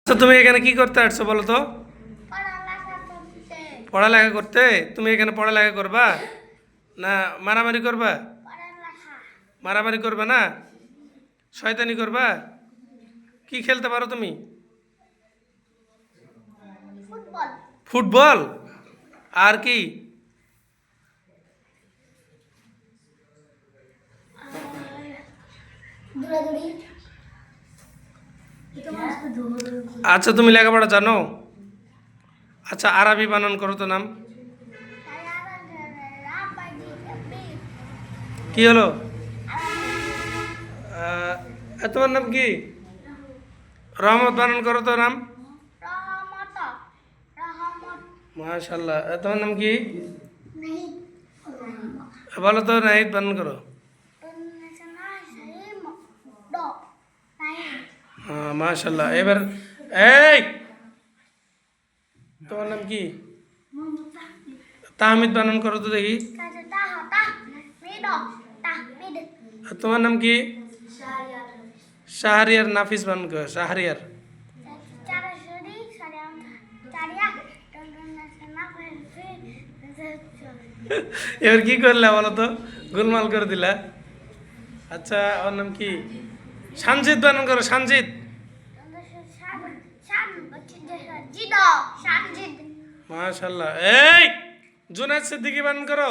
আচ্ছা, তুমি এখানে কি করতে আসছো বলো তো? পড়ালেখা করতে। পড়ালেখা করতে? তুমি এখানে পড়ালেখা করবা না মারামারি করবা? পড়ালেখা। মারামারি করবা না, শয়তানি করবা? কি খেলতে পারো তুমি? ফুটবল। ফুটবল? আর কি? দৌড়াদৌড়ি। আচ্ছা, তুমি লেখাপড়া জানো? আচ্ছা, আরবি বানান করো তো নাম। কি হলো? তোমার নাম কি? রহমত বানান করো তো নাম। রহমত। রহমত। মাশাল্লাহ। তোমার নাম কি? নাহিদ। বলো তো, নাহিদ বানান করো। হ্যাঁ, মাশাল্লাহ। এবার এই, তোমার নাম কি? তাহমিদ বানান করো তো দেখি। আর তোমার নাম কি? শাহরিয়ার। নাফিস বানান করো, শাহরিয়ার। এবার কি করলা বলো তো? গোলমাল করে দিলা। আচ্ছা, ওর নাম কি? সানজিদ বানান করো, সানজিদ। মাশাল্লাহ। এই, জুনায়েদ সিদ্দিকী বানান করো।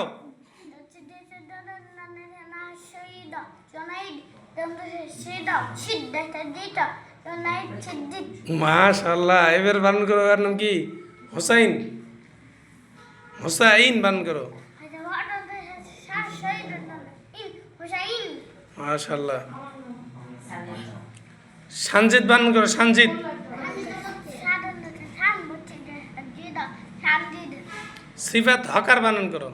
মাশাল্লাহ। এবার বানান করো, ওর নাম কি? হোসাইন। হোসাইন বানান করো। মাশাল্লাহ। সানজিদ বানান করো, সানজিদ। সিফাত হকার বানান করো।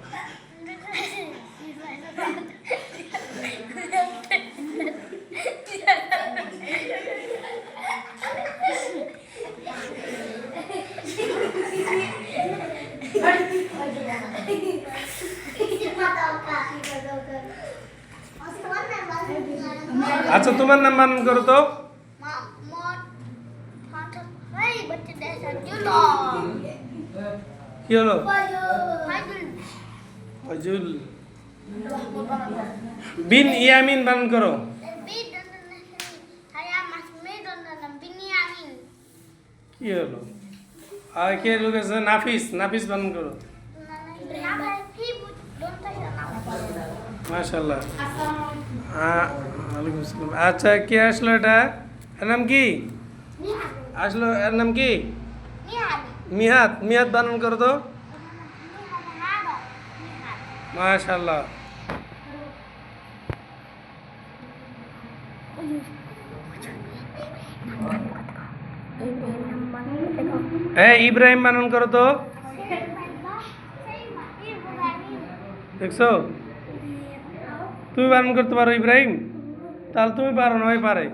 আচ্ছা, তোমার নাম বানান করো তো। কি হলো? ফজল বিন ইয়ামিন বানান করো। কি হলো? আর কে লোক আছে? নাফিস। নাফিস বানান করো। মাশাল্লাহ। ওয়ালাইকুম আসসালাম। আচ্ছা, কে আসলো এটা? এর নাম কি আসলো? এর নাম কি? মিহাদ। মিহাদ বানান করো তো। মাশাল্লাহ। হ্যাঁ, ইব্রাহিম বানান করো তো। দেখছো? তুমি বানান করতে পারো ইব্রাহিম? তাহলে তুমি পারো না, ওই পারে।